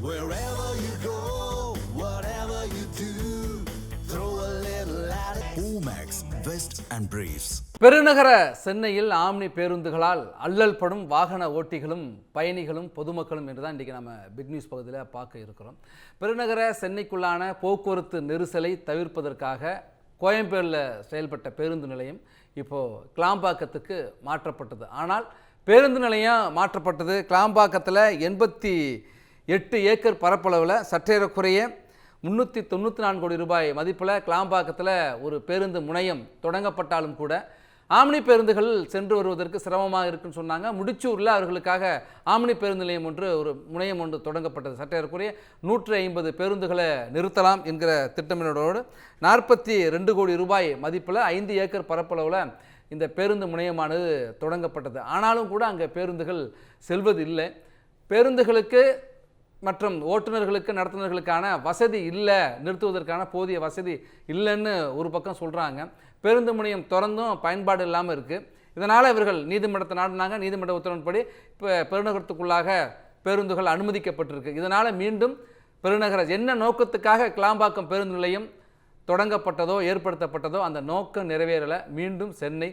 Wherever you go, whatever you do, throw a little at it. Omax, Vest and Briefs. பெருநகர சென்னையில் omni பேருந்துகளால் அல்லல் படும் வாகன ஓட்டிகளும் பயணிகளும் பொதுமக்களும் என்று தான் இன்றைக்கி நம்ம பிக் நியூஸ் பகுதியில் பார்க்க இருக்கிறோம். பெருநகர சென்னைக்குள்ளான போக்குவரத்து நெரிசலை தவிர்ப்பதற்காக கோயம்பேடில் செயல்பட்ட பேருந்து நிலையம் இப்போது கிளாம்பாக்கத்துக்கு மாற்றப்பட்டது. ஆனால் பேருந்து நிலையம் மாற்றப்பட்டது கிளாம்பாக்கத்தில் 88 ஏக்கர் பரப்பளவில் சற்றேறக்குறைய 394 கோடி ரூபாய் மதிப்பில் கிளாம்பாக்கத்தில் ஒரு பேருந்து முனையம் தொடங்கப்பட்டாலும் கூட ஆம்னி பேருந்துகள் சென்று வருவதற்கு சிரமமாக இருக்குன்னு சொன்னாங்க. முடிச்சூரில் அவர்களுக்காக ஆம்னி பேருந்து நிலையம் ஒரு முனையம் ஒன்று தொடங்கப்பட்டது. சற்றேறக்குறைய 150 பேருந்துகளை நிறுத்தலாம் என்கிற திட்டமிடலோடு 42 கோடி ரூபாய் மதிப்பில் 5 ஏக்கர் பரப்பளவில் இந்த பேருந்து முனையமானது தொடங்கப்பட்டது. ஆனாலும் கூட அங்கே பேருந்துகள் செல்வது இல்லை. பேருந்துகளுக்கு மற்றும் ஓட்டுநர்களுக்கு நடத்துனர்களுக்கான வசதி இல்லை, நிறுத்துவதற்கான போதிய வசதி இல்லைன்னு ஒரு பக்கம் சொல்கிறாங்க. பேருந்து முனையம் திறந்தும் பயன்பாடு இல்லாமல் இருக்குது. இதனால் இவர்கள் நீதிமன்றத்தை நாடினாங்க. நீதிமன்ற உத்தரவின்படி இப்போ பெருநகரத்துக்குள்ளாக பேருந்துகள் அனுமதிக்கப்பட்டிருக்கு. இதனால் மீண்டும் பெருநகர என்ன நோக்கத்துக்காக கிளாம்பாக்கம் பேருந்து நிலையம் தொடங்கப்பட்டதோ ஏற்படுத்தப்பட்டதோ அந்த நோக்கம் நிறைவேறலை. மீண்டும் சென்னை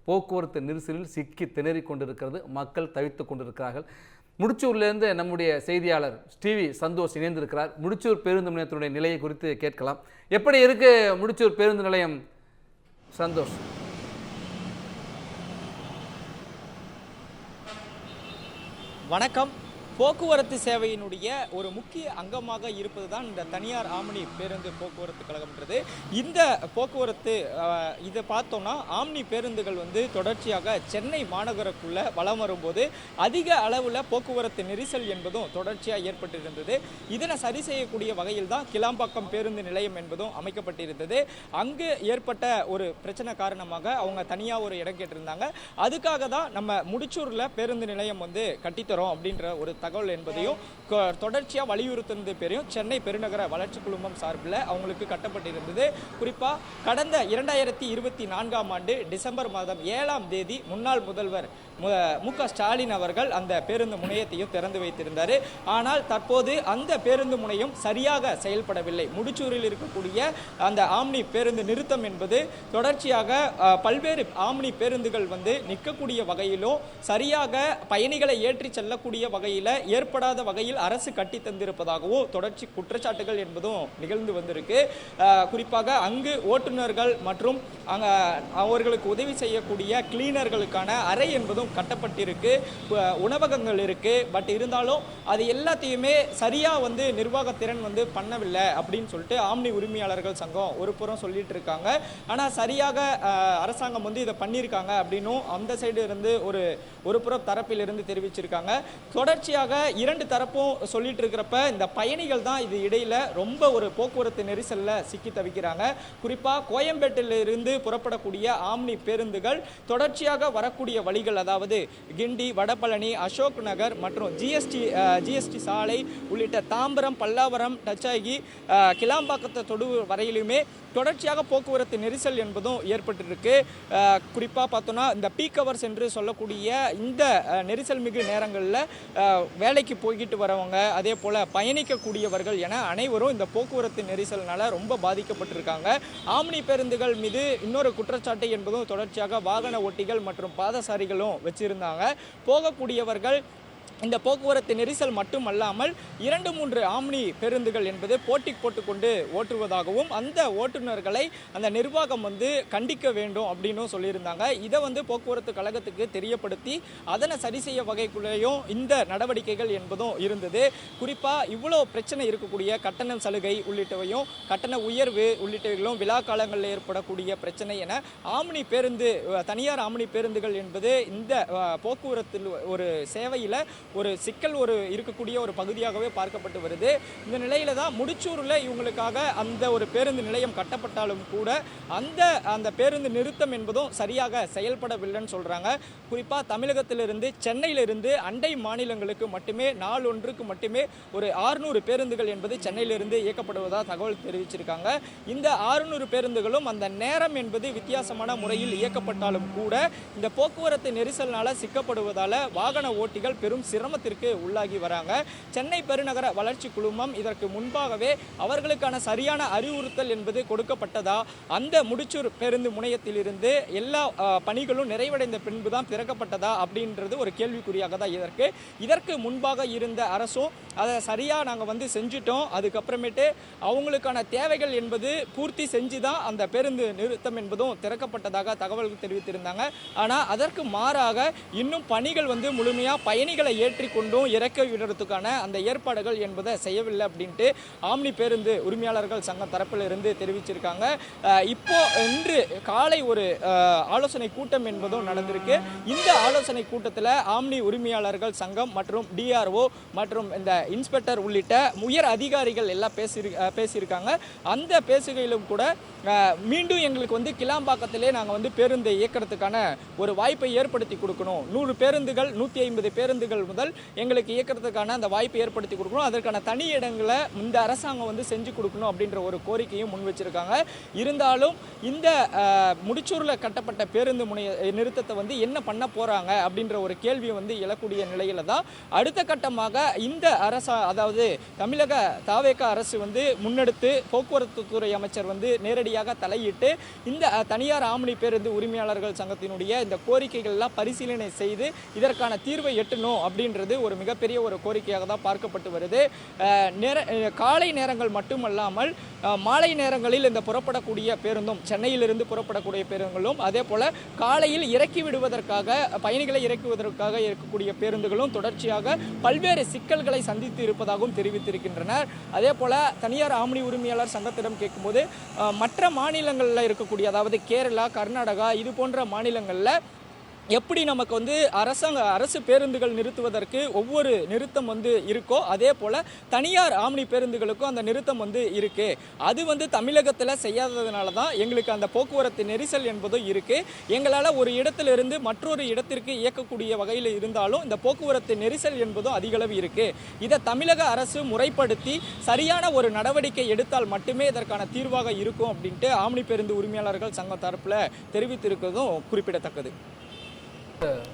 போக்குவரத்து நெரிசலில் சிக்கி திணறி கொண்டிருக்கிறது. மக்கள் தவித்து கொண்டிருக்கிறார்கள். முடிச்சூர்லேருந்து நம்முடைய செய்தியாளர் ஸ்டிவி சந்தோஷ் இணைந்திருக்கிறார். முடிச்சூர் பேருந்து நிலையத்தினுடைய நிலையை குறித்து கேட்கலாம். எப்படி இருக்கு முடிச்சூர் பேருந்து நிலையம் சந்தோஷ்? வணக்கம். போக்குவரத்து சேவையினுடைய ஒரு முக்கிய அங்கமாக இருப்பது தான் இந்த தனியார் ஆம்னி பேருந்து போக்குவரத்து கழகம்ன்றது. இந்த போக்குவரத்து இதை பார்த்தோம்னா ஆம்னி பேருந்துகள் தொடர்ச்சியாக சென்னை மாநகருக்குள்ளே வலம் வரும்போது அதிக அளவில் போக்குவரத்து நெரிசல் என்பதும் தொடர்ச்சியாக ஏற்பட்டிருந்தது. இதனை சரி செய்யக்கூடிய வகையில் தான் கிளாம்பாக்கம் பேருந்து நிலையம் என்பதும் அமைக்கப்பட்டிருந்தது. அங்கு ஏற்பட்ட ஒரு பிரச்சனை காரணமாக அவங்க தனியாக ஒரு இடம் கேட்டிருந்தாங்க. அதுக்காக தான் நம்ம முடிச்சூரில் பேருந்து நிலையம் கட்டித்தரோம் அப்படின்ற ஒரு தகவல் என்பதையும் தொடர்ச்சியாக வலியுறுத்தினது பேரையும் சென்னை பெருநகர வளர்ச்சி குழுமம் சார்பில் அவங்களுக்கு கட்டப்பட்டிருந்தது. குறிப்பாக கடந்த 2024ஆம் ஆண்டு டிசம்பர் மாதம் 7ஆம் தேதி முன்னாள் முதல்வர் மு.க. ஸ்டாலின் அவர்கள் அந்த பேருந்து முனையத்தையும் திறந்து வைத்திருந்தார். ஆனால் தற்போது அந்த பேருந்து முனையம் சரியாக செயல்படவில்லை. முடிச்சூரில் இருக்கக்கூடிய அந்த ஆம்னி பேருந்து நிறுத்தம் என்பது தொடர்ச்சியாக பல்வேறு ஆம்னி பேருந்துகள் நிற்கக்கூடிய வகையிலும் சரியாக பயணிகளை ஏற்றி செல்லக்கூடிய வகையில் ஏற்படாத வகையில் அரசு கட்டி தந்திருப்பதாகவும் தொடர்ச்சி குற்றச்சாட்டுகள் என்பதும் நிகழ்ந்து வந்திருக்கு. குறிப்பாக அங்கு ஓட்டுநர்கள் மற்றும் அவர்களுக்கு உதவி செய்யக்கூடிய கிளீனர்களுக்கான அறை என்பதும் கட்டப்பட்டிருக்கு, உணவகங்கள் இருக்கு. பட் இருந்தாலும் அது எல்லாத்தையுமே சரியா நிர்வாகத்திறன் பண்ணவில்லை அப்படின்னு சொல்லிட்டு ஆம்னி உரிமையாளர்கள் சங்கம் ஒரு புறம் சொல்லிட்டு இருக்காங்க. ஆனால் சரியாக அரசாங்கம் இதை பண்ணியிருக்காங்க அப்படின்னும் அந்த சைடு இருந்து ஒரு புறம் தரப்பில் இருந்து தெரிவிச்சிருக்காங்க. தொடர்ச்சியாக இரண்டு தரப்பும் சொல்லிட்டு இருக்கிறப்ப இந்த பயணிகள் தான் இது இடையில ரொம்ப ஒரு போக்குவரத்து நெரிசல்ல சிக்கி தவிக்கிறாங்க. குறிப்பாக கோயம்பேட்டில் இருந்து புறப்படக்கூடிய ஆம்னி பேருந்துகள் தொடர்ச்சியாக வரக்கூடிய வழிகள், அதாவது கிண்டி, வடபழனி, அசோக் நகர் மற்றும் ஜிஎஸ்டி சாலை உள்ளிட்ட தாம்பரம், பல்லாவரம் டச் ஆகி கிளாம்பாக்கத்தை தொடு வரையிலுமே தொடர்ச்சியாக போக்குவரத்து நெரிசல் என்பதும் ஏற்பட்டிருக்கு. குறிப்பாக பார்த்தோன்னா இந்த பீக் ஹவர்ஸ் என்று சொல்லக்கூடிய இந்த நெரிசல் மிகு நேரங்களில் வேலைக்கு போய்கிட்டு வரவங்க, அதே போல் பயணிக்கக்கூடியவர்கள் என அனைவரும் இந்த போக்குவரத்து நெரிசல்னால ரொம்ப பாதிக்கப்பட்டிருக்காங்க. ஆம்னி பேருந்துகள் மீது இன்னொரு குற்றச்சாட்டு என்பதும் தொடர்ச்சியாக வாகன ஓட்டிகள் மற்றும் பாதசாரிகளும் வச்சிருந்தாங்க. போகக்கூடியவர்கள் இந்த போக்குவரத்து நெரிசல் மட்டுமல்லாமல் 2-3 ஆம்னி பேருந்துகள் என்பது போட்டி போட்டுக்கொண்டு ஓட்டுவதாகவும் அந்த ஓட்டுநர்களை அந்த நிர்வாகம் கண்டிக்க வேண்டும் அப்படின்னு சொல்லியிருந்தாங்க. இதை போக்குவரத்து கழகத்துக்கு தெரியப்படுத்தி அதனை சரி செய்ய வகைக்குள்ளேயும் இந்த நடவடிக்கைகள் என்பதும் இருந்தது. குறிப்பாக இவ்வளோ பிரச்சனை இருக்கக்கூடிய கட்டண சலுகை உள்ளிட்டவையும் கட்டண உயர்வு உள்ளிட்டவைகளும் விழா காலங்களில் ஏற்படக்கூடிய பிரச்சனை என ஆம்னி பேருந்து, தனியார் ஆம்னி பேருந்துகள் என்பது இந்த போக்குவரத்தில் ஒரு சேவையில் ஒரு சிக்கல் இருக்கக்கூடிய ஒரு பகுதியாகவே பார்க்கப்பட்டு வருது. இந்த நிலையில தான் முடிச்சூரில் இவங்களுக்காக அந்த ஒரு பேருந்து நிலையம் கட்டப்பட்டாலும் கூட அந்த பேருந்து நிறுத்தம் என்பதும் சரியாக செயல்படவில்லைன்னு சொல்றாங்க. குறிப்பாக தமிழகத்திலிருந்து சென்னையிலிருந்து அண்டை மாநிலங்களுக்கு மட்டுமே நாள் ஒன்றுக்கு மட்டுமே ஒரு 600 பேருந்துகள் என்பது சென்னையிலிருந்து இயக்கப்படுவதாக தகவல் தெரிவிச்சிருக்காங்க. இந்த 600 பேருந்துகளும் அந்த நேரம் என்பது வித்தியாசமான முறையில் இயக்கப்பட்டாலும் கூட இந்த போக்குவரத்து நெரிசல்னால சிக்கப்படுவதால வாகன ஓட்டிகள் பெரும் சிரமம் சிரமத்திற்கு உள்ளாகி வராங்க. சென்னை பெருநகர வளர்ச்சி குழுமம் இதற்கு முன்பாகவே அவர்களுக்கான சரியான அறிவுறுத்தல் என்பது கொடுக்கப்பட்டதா, அந்த முடிச்சூர் பேருந்து முனையத்திலிருந்து எல்லா பணிகளும் நிறைவடைந்த பின்பு தான் திறக்கப்பட்டதா அப்படின்றது ஒரு கேள்விக்குறியாக தான் இதற்கு முன்பாக இருந்த அரசும் அதை சரியாக நாங்கள் செஞ்சுட்டோம், அதுக்கப்புறமேட்டு அவங்களுக்கான தேவைகள் என்பது பூர்த்தி செஞ்சு தான் அந்த பேருந்து நிறுத்தம் என்பதும் திறக்கப்பட்டதாக தகவல்கள் தெரிவித்திருந்தாங்க. ஆனால் அதற்கு மாறாக இன்னும் பணிகள் முழுமையாக பயணிகளை ஏற்றி கொண்டும் இறக்க விடுறதுக்கான அந்த ஏற்பாடுகள் என்பதை செய்யவில்லை அப்படின்ட்டு ஆம்னி பேருந்து உரிமையாளர்கள் சங்கம் தரப்பில் இருந்து தெரிவிச்சிருக்காங்க. இப்போ இன்று காலை ஒரு ஆலோசனை கூட்டம் என்பதும் நடந்திருக்கு. இந்த ஆலோசனை கூட்டத்தில் ஆம்னி உரிமையாளர்கள் சங்கம் மற்றும் டிஆர்ஓ மற்றும் இந்த இன்ஸ்பெக்டர் உள்ளிட்ட உயர் அதிகாரிகள் எல்லாம் பேசியிருக்காங்க. அந்த பேசுகையிலும் கூட மீண்டும் எங்களுக்கு கிளாம்பாக்கத்திலே நாங்கள் பேருந்தை இயக்கிறதுக்கான ஒரு வாய்ப்பை ஏற்படுத்தி கொடுக்கணும், 100 பேருந்துகள் 150 பேருந்துகள் முதல் எங்களுக்கு இயக்கிறதுக்கான அந்த வாய்ப்பை ஏற்படுத்தி கொடுக்கணும், அதற்கான தனி இடங்களை இந்த அரசாங்கம் செஞ்சு கொடுக்கணும் அப்படின்ற ஒரு கோரிக்கையும் முன் வச்சிருக்காங்க. இருந்தாலும் இந்த முடிச்சூரில் கட்டப்பட்ட பேருந்து முனைய நிறுத்தத்தை என்ன பண்ண போறாங்க அப்படின்ற ஒரு கேள்வி எழக்கூடிய நிலையில தான் அடுத்த கட்டமாக இந்த அதாவது தமிழக தாவேக அரசு முன்னெடுத்து போக்குவரத்து துறை அமைச்சர் நேரடியாக தலையிட்டு இந்த தனியார் ஆம்னி பேருந்து உரிமையாளர்கள் சங்கத்தினுடைய இந்த கோரிக்கைகள் எல்லாம் பரிசீலனை செய்து இதற்கான தீர்வை எட்டணும் அப்படின்றது ஒரு மிகப்பெரிய ஒரு கோரிக்கையாக தான் பார்க்கப்பட்டு வருது. காலை நேரங்கள் மட்டுமல்லாமல் மாலை நேரங்களில் இந்த புறப்படக்கூடிய பேருந்தும், சென்னையிலிருந்து புறப்படக்கூடிய பேருந்துகளும், அதே போல காலையில் இறக்கி விடுவதற்காக பயணிகளை இறக்குவதற்காக இருக்கக்கூடிய பேருந்துகளும் தொடர்ச்சியாக பல்வேறு சிக்கல்களை சந்தித்து இருப்பதாகவும் தெரிவித்திருக்கின்றனர். அதே போல தனியார் ஆம்னி உரிமையாளர் சங்கத்திடம் கேட்கும்போது மற்ற மாநிலங்களில் இருக்கக்கூடிய, அதாவது கேரளா, கர்நாடகா இது போன்ற மாநிலங்களில் எப்படி நமக்கு அரசு பேருந்துகள் நிறுத்துவதற்கு ஒவ்வொரு நிறுத்தம் இருக்கோ அதே போல தனியார் ஆம்னி பேருந்துகளுக்கும் அந்த நிறுத்தம் இருக்கு. அது தமிழகத்தில் செய்யாததுனால தான் எங்களுக்கு அந்த போக்குவரத்து நெரிசல் என்பதும் இருக்கு. எங்களால் ஒரு இடத்திலிருந்து மற்றொரு இடத்திற்கு இயக்கக்கூடிய வகையில் இருந்தாலும் இந்த போக்குவரத்து நெரிசல் என்பதும் அதிகளவு இருக்கு. இதை தமிழக அரசு முறைப்படுத்தி சரியான ஒரு நடவடிக்கை எடுத்தால் மட்டுமே இதற்கான தீர்வாக இருக்கும் அப்படின்ட்டு ஆம்னி பேருந்து உரிமையாளர்கள் சங்கம் தரப்பில் தெரிவித்திருக்கிறதும் குறிப்பிடத்தக்கது.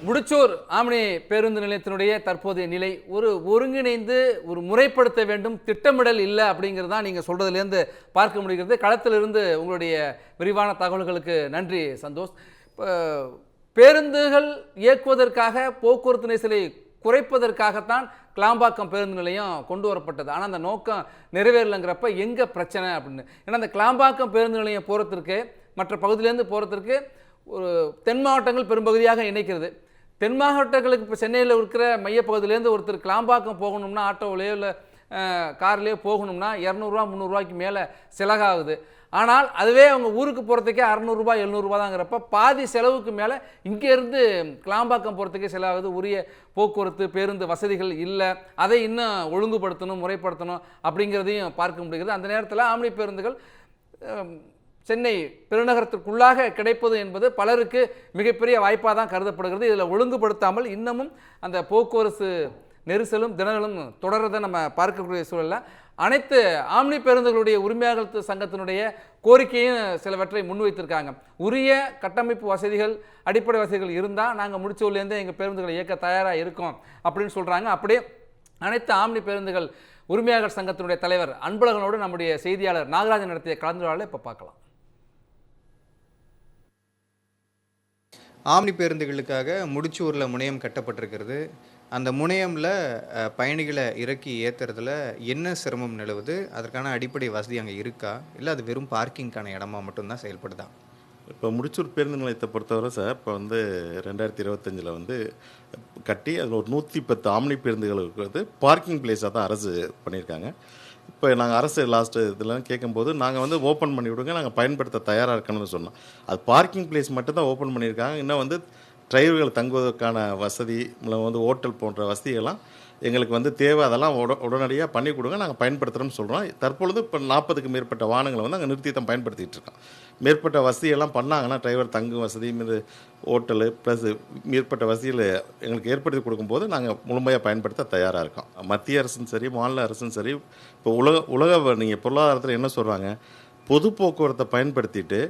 முடிச்சூர் ஆம்னி பேருந்து நிலையத்தினுடைய தற்போதைய நிலை ஒரு ஒருங்கிணைந்து ஒரு முறைப்படுத்த வேண்டும், திட்டமிடல் இல்லை அப்படிங்கிறது தான் நீங்கள் சொல்கிறதுலேருந்து பார்க்க முடிகிறது. களத்திலிருந்து உங்களுடைய விரிவான தகவல்களுக்கு நன்றி சந்தோஷ். பேருந்துகள் இயக்குவதற்காக போக்குவரத்து நெரிசலை குறைப்பதற்காகத்தான் கிளாம்பாக்கம் பேருந்து நிலையம் கொண்டு வரப்பட்டது. ஆனால் அந்த நோக்கம் நிறைவேறலைங்கிறப்ப எங்கே பிரச்சனை அப்படின்னு. ஏன்னா அந்த கிளாம்பாக்கம் பேருந்து நிலையம் போகிறதுக்கு மற்ற பகுதியிலேருந்து போகிறதுக்கு ஒரு தென் மாவட்டங்கள் பெரும்பகுதியாக இணைக்கிறது. தென் மாவட்டங்களுக்கு இப்போ சென்னையில் இருக்கிற மையப்பகுதியிலேருந்து ஒருத்தர் கிளாம்பாக்கம் போகணும்னா ஆட்டோவிலையோ இல்லை கார்லேயோ போகணும்னா 200 300 மேலே செலவாகுது. ஆனால் அதுவே அவங்க ஊருக்கு போகிறதுக்கே 600 700 தாங்கிறப்ப பாதி செலவுக்கு மேலே இங்கேருந்து கிளாம்பாக்கம் போகிறதுக்கே செலவாகுது. உரிய போக்குவரத்து பேருந்து வசதிகள் இல்லை, அதை இன்னும் ஒழுங்குபடுத்தணும், முறைப்படுத்தணும் அப்படிங்கிறதையும் பார்க்க முடிகிறது. அந்த நேரத்தில் ஆம்னி பேருந்துகள் சென்னை பெருநகரத்திற்குள்ளாக கிடைப்பது என்பது பலருக்கு மிகப்பெரிய வாய்ப்பாக தான் கருதப்படுகிறது. இதில் ஒழுங்குபடுத்தாமல் இன்னமும் அந்த போக்குவரத்து நெரிசலும் தினங்களும் தொடர்றதை நம்ம பார்க்கக்கூடிய சூழலில் அனைத்து ஆம்னி பேருந்துகளுடைய உரிமையாளர்கள் சங்கத்தினுடைய கோரிக்கையும் சிலவற்றை முன்வைத்திருக்காங்க. உரிய கட்டமைப்பு வசதிகள், அடிப்படை வசதிகள் இருந்தால் நாங்கள் முடிச்சூர்லேருந்தே எங்கள் பேருந்துகளை இயக்க தயாராக இருக்கோம் அப்படின்னு சொல்கிறாங்க. அப்படியே அனைத்து ஆம்னி பேருந்துகள் உரிமையாளர் சங்கத்தினுடைய தலைவர் அன்பழகனோடு நம்முடைய செய்தியாளர் நாகராஜன் நடத்திய கலந்துரையாடலை இப்போ பார்க்கலாம். ஆம்னி பேருந்துகளுக்காக முடிச்சூரில் முனையம் கட்டப்பட்டிருக்கிறது. அந்த முனையமில் பயணிகளை இறக்கி ஏற்றுறதுல என்ன சிரமம் நிலவுது, அதற்கான அடிப்படை வசதி அங்கே இருக்கா, இல்லை அது வெறும் பார்க்கிங்கான இடமா மட்டும்தான் செயல்படுதா? இப்போ முடிச்சூர் பேருந்து நிலையத்தை பொறுத்தவரை சார், இப்போ 2025 கட்டி அதில் ஒரு 110 ஆம்னி பேருந்துகள் இருக்கிறது பார்க்கிங் பிளேஸாக தான் அரசு பண்ணியிருக்காங்க. இப்போ நாங்கள் அரசு லாஸ்ட்டு இதெல்லாம் கேட்கும்போது நாங்கள் ஓப்பன் பண்ணி விடுங்க, நாங்கள் பயன்படுத்த தயாராக இருக்கணும்னு சொன்னோம். அது பார்க்கிங் பிளேஸ் மட்டும் தான் ஓப்பன் பண்ணியிருக்காங்க. இன்னும் டிரைவர்கள் தங்குவதற்கான வசதி, ஹோட்டல் போன்ற வசதிகள்லாம் எங்களுக்கு தேவை, அதெல்லாம் உடனடியாக பண்ணி கொடுங்க, நாங்கள் பயன்படுத்துகிறோம்னு சொல்கிறோம். தற்பொழுது இப்போ 40க்கு மேற்பட்ட வாகனங்களை அங்கே நிறுத்தி தான் பயன்படுத்திகிட்டு இருக்கோம். மேற்பட்ட வசதியெல்லாம் பண்ணாங்கன்னா டிரைவர் தங்கும் வசதி, ஹோட்டலு ப்ளஸ் மேற்பட்ட வசதியில் எங்களுக்கு ஏற்படுத்தி கொடுக்கும்போது நாங்கள் முழுமையாக பயன்படுத்த தயாராக இருக்கோம். மத்திய அரசும் சரி, மாநில அரசும் சரி, இப்போ உலக நீங்கள் பொருளாதாரத்தில் என்ன சொல்கிறாங்க, பொது போக்குவரத்தை பயன்படுத்திட்டு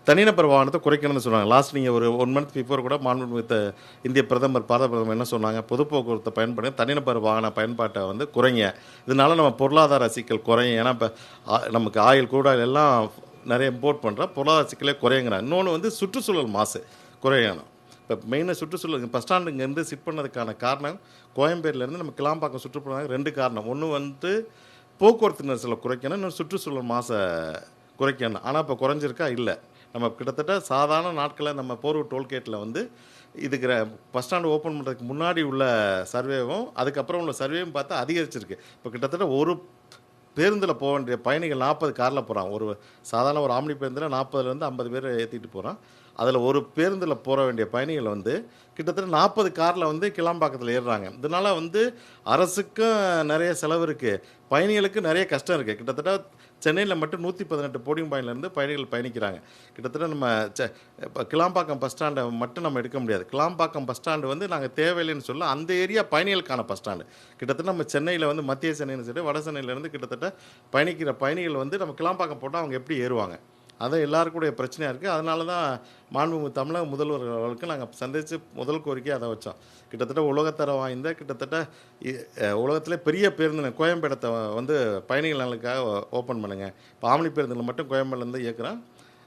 தனிநபர் வாகனத்தை குறைக்கணும்னு சொன்னாங்க. லாஸ்ட் நீங்கள் ஒரு 1 மந்த் பிஃபோர் கூட மாண்புமிகு இந்திய பிரதமர் பாரத பிரதமர் என்ன சொன்னாங்க, பொது போக்குவரத்தை பயன்படுத்த தனிநபர் வாகன பயன்பாட்டை வந்து குறைங்க, இதனால நம்ம பொருளாதார சிக்கல் குறையும். ஏன்னா இப்போ நமக்கு ஆயில் கூட எல்லாம் நிறைய இம்போர்ட் பண்ணுறோம், பொருளாதார சிக்கலே குறையுங்கிறாங்க. இன்னொன்று வந்து சுற்றுச்சூழல் மாசு குறையணும். இப்போ மெயினாக சுற்றுச்சூழல் பஸ் ஸ்டாண்டு இங்கேருந்து சிட் பண்ணதுக்கான காரணம் கோயம்பேடுலேருந்து நம்ம கிளாம்பாக்கம் சுற்றுப்பயணம் 2 காரணம். ஒன்று வந்து போக்குவரத்து நெரிசலை குறைக்கணும், இன்னொரு சுற்றுச்சூழல் மாசை குறைக்கணும். ஆனால் இப்போ குறைஞ்சிருக்கா? இல்லை. நம்ம கிட்டத்தட்ட சாதாரண நாட்களில் நம்ம போரூர் டோல்கேட்டில் வந்து இதுக்கு பஸ் ஸ்டாண்டு ஓப்பன் பண்ணுறதுக்கு முன்னாடி உள்ள சர்வேவும் அதுக்கப்புறம் உள்ள சர்வேவும் பார்த்தா அதிகரிச்சிருக்கு. இப்போ கிட்டத்தட்ட ஒரு பேருந்தில் போக வேண்டிய பயணிகள் 40 காரில் போகிறாங்க. ஒரு சாதாரண ஒரு ஆம்னி பேருந்தில் 40லேருந்து 50 பேர் ஏற்றிட்டு போகிறான். அதில் ஒரு பேருந்தில் போக வேண்டிய பயணிகள் வந்து கிட்டத்தட்ட 40 காரில் வந்து கிளாம்பாக்கத்தில் ஏறுறாங்க. இதனால் வந்து அரசுக்கும் நிறைய செலவு இருக்குது, பயணிகளுக்கு நிறைய கஷ்டம் இருக்குது. கிட்டத்தட்ட சென்னையில் மட்டும் 118 போர்டிங் பாயிண்ட்லேருந்து பயணிகள் பயணிக்கிறாங்க. கிட்டத்தட்ட நம்ம இப்போ கிளாம்பாக்கம் பஸ் ஸ்டாண்டை மட்டும் நம்ம எடுக்க முடியாது. கிளாம்பாக்கம் பஸ் ஸ்டாண்டு வந்து நாங்கள் தேவையில்லைன்னு சொல்ல, அந்த ஏரியா பயணிகளுக்கான பஸ் ஸ்டாண்டு. கிட்டத்தட்ட நம்ம சென்னையில் வந்து மத்திய சென்னைன்னு சொல்லி வட சென்னையிலேருந்து கிட்டத்தட்ட பயணிக்கிற பயணிகள் வந்து நம்ம கிளாம்பாக்கம் போட்டால் அவங்க எப்படி ஏறுவாங்க? அதான் எல்லாருக்குடைய பிரச்சனையாக இருக்குது. அதனால தான் மாண்புமிகு தமிழக முதல்வர்களுக்கு நாங்கள் சந்தித்து முதல் கோரிக்கை அதை வச்சோம். கிட்டத்தட்ட உலகத்தரம் வாய்ந்த கிட்டத்தட்ட உலகத்திலே பெரிய பேருந்து கோயம்பேடத்தை வந்து பயணிகள் நலனுக்காக ஓப்பன் பண்ணுங்கள். இப்போ ஆம்னி பேருந்துகளை மட்டும் கோயம்பேடுலேருந்து இயக்குறோம்,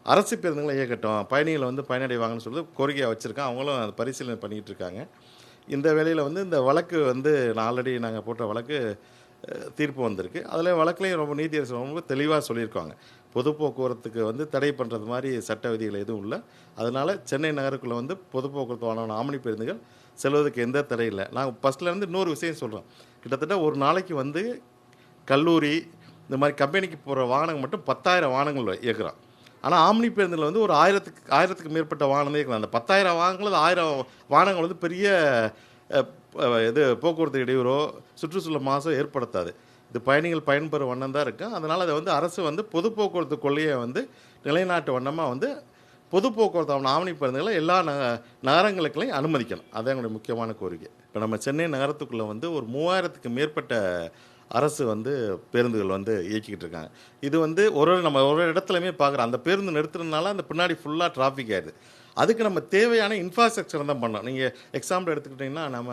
அரசு பேருந்துகளை இயக்கட்டும், பயணிகளை வந்து பயனடைவாங்கன்னு சொல்லி கோரிக்கையை வச்சுருக்கேன். அவங்களும் அதை பரிசீலனை பண்ணிக்கிட்டு இருக்காங்க. இந்த வேளையில் வந்து இந்த வழக்கு வந்து ஆல்ரெடி நாங்கள் போட்ட வழக்கு தீர்ப்பு வந்திருக்கு. அதில் வழக்குலையும் ரொம்ப நீதியரசர் ரொம்ப தெளிவாக சொல்லியிருக்காங்க, பொது போக்குவரத்துக்கு வந்து தடை பண்ணுறது மாதிரி சட்ட விதிகள் எதுவும் இல்லை. அதனால் சென்னை நகருக்குள்ளே வந்து பொது போக்குவரத்து வாகன ஆம்னி பேருந்துகள் செல்வதற்கு எந்த தடை இல்லை. நாங்கள் ஃபஸ்ட்லேருந்து இன்னொரு விஷயம் சொல்கிறோம், கிட்டத்தட்ட ஒரு நாளைக்கு வந்து கல்லூரி இந்த மாதிரி கம்பெனிக்கு போகிற வாகனங்கள் மட்டும் 10,000 வாகனங்கள் இயக்குறோம். ஆனால் ஆம்னி பேருந்தில் வந்து ஒரு 1000க்கு மேற்பட்ட வாகனம் இயக்கலாம். அந்த 10,000 வாகனங்கள் 1000 வாகனங்கள் வந்து பெரிய இது போக்குவரத்து இடையூறோ சுற்றுச்சூழல் மாசோ ஏற்படுத்தாது. இது பயணிகள் பயன்பெறும் வண்ணம் தான் இருக்குது. அதனால் அதை வந்து அரசு வந்து பொது போக்குவரத்து கொள்கையை வந்து நிலைநாட்டு வண்ணமாக வந்து பொது போக்குவரத்து ஆம்னி பேருந்துகளை எல்லா நகரங்களுக்குள்ளையும் அனுமதிக்கணும். அதுதான் எங்களுடைய முக்கியமான கோரிக்கை. இப்போ நம்ம சென்னை நகரத்துக்குள்ளே வந்து ஒரு 3000க்கு மேற்பட்ட அரசு வந்து பேருந்துகள் வந்து இயக்கிக்கிட்டு இருக்காங்க. இது வந்து நம்ம ஒரு இடத்துலையுமே பார்க்குறோம், அந்த பேருந்து நிறுத்துறதுனால அந்த பின்னாடி ஃபுல்லாக டிராஃபிக் ஆகிடுது. அதுக்கு நம்ம தேவையான இன்ஃப்ராஸ்ட்ரக்சர் தான் பண்ணோம். நீங்கள் எக்ஸாம்பிள் எடுத்துக்கிட்டிங்கன்னா நம்ம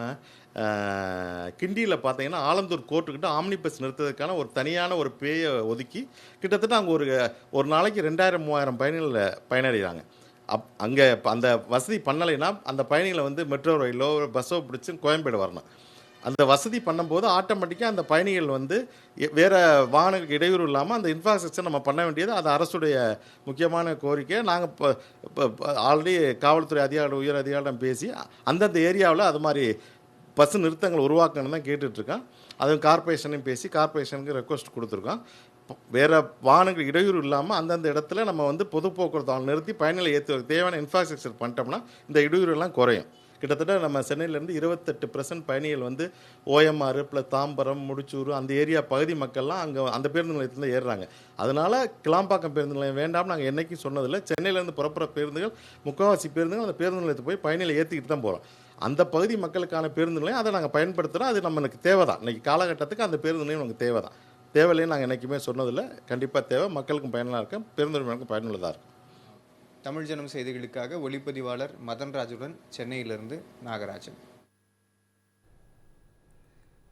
கிண்டியில் பார்த்தீங்கன்னா ஆலந்தூர் கோர்ட்டுக்கிட்ட ஆம்னி பஸ் நிறுத்துறதுக்கான ஒரு தனியான ஒரு பேயை ஒதுக்கி கிட்டத்தட்ட அங்கே ஒரு நாளைக்கு 2000-3000 பயணிகள் பயனடைகிறாங்க. அங்கே அந்த வசதி பண்ணலைன்னா அந்த பயணிகளை வந்து மெட்ரோ ரயிலோ பஸ்ஸோ பிடிச்சி கோயம்பேடு வரணும். அந்த வசதி பண்ணும்போது ஆட்டோமேட்டிக்காக அந்த பயணிகள் வந்து வேறு வாகனங்களுக்கு இடையூறு இல்லாமல் அந்த இன்ஃப்ராஸ்ட்ரக்சர் நம்ம பண்ண வேண்டியது அது அரசுடைய முக்கியமான கோரிக்கை. நாங்கள் இப்போ ஆல்ரெடி காவல்துறை உயர் அதிகாரிடம் பேசி அந்தந்த ஏரியாவில் அது மாதிரி பஸ் நிறுத்தங்கள் உருவாக்கணும்னு தான் கேட்டுட்ருக்கோம். அதுவும் கார்பரேஷனையும் பேசி கார்பரேஷனுக்கு ரெக்வஸ்ட் கொடுத்துருக்கோம். வேறு வாகனங்கள் இடையூறு இல்லாமல் அந்தந்த இடத்துல நம்ம வந்து பொது போக்குவரத்து நிறுத்தி பயணிகளை ஏற்றுவதற்கு தேவையான இன்ஃப்ராஸ்ட்ரக்சர் பண்ணிட்டோம்னா இந்த இடையூறுலாம் குறையும். கிட்டத்தட்ட நம்ம சென்னையிலேருந்து 28% பயணிகள் வந்து OMR ப்ளஸ் தாம்பரம், முடிச்சூர் அந்த ஏரியா பகுதி மக்கள்லாம் அங்கே அந்த பேருந்து நிலையத்தில் ஏறுறாங்க. அதனால் கிளாம்பாக்கம் பேருந்து நிலையம் வேண்டாம் நாங்கள் என்றைக்கும் சொன்னதில்லை. சென்னையிலேருந்து புறப்புற பேருந்துகள் முக்கால்வாசி பேருந்துகள் அந்த பேருந்து நிலையத்தை போய் பயணிகளை ஏற்றிக்கிட்டு தான் போகிறோம். அந்த பகுதி மக்களுக்கான பேருந்து நிலையம் அதை நாங்கள் பயன்படுத்துகிறோம். அது நம்மளுக்கு தேவை தான். இன்றைக்கி காலகட்டத்துக்கு அந்த பேருந்து நிலையம் நமக்கு தேவை தான். தேவையில்லைன்னு நாங்கள் என்றைக்குமே சொன்னதில்லை. கண்டிப்பாக தேவை, மக்களுக்கும் பயனுள்ளதாக இருக்கும், பேருந்து நிலையங்களுக்கும் பயனுள்ளதாக இருக்கும். தமிழ் ஜனம் செய்திகளுக்காக ஒளிப்பதிவாளர் மதன்ராஜுடன் சென்னையிலிருந்து நாகராஜன்.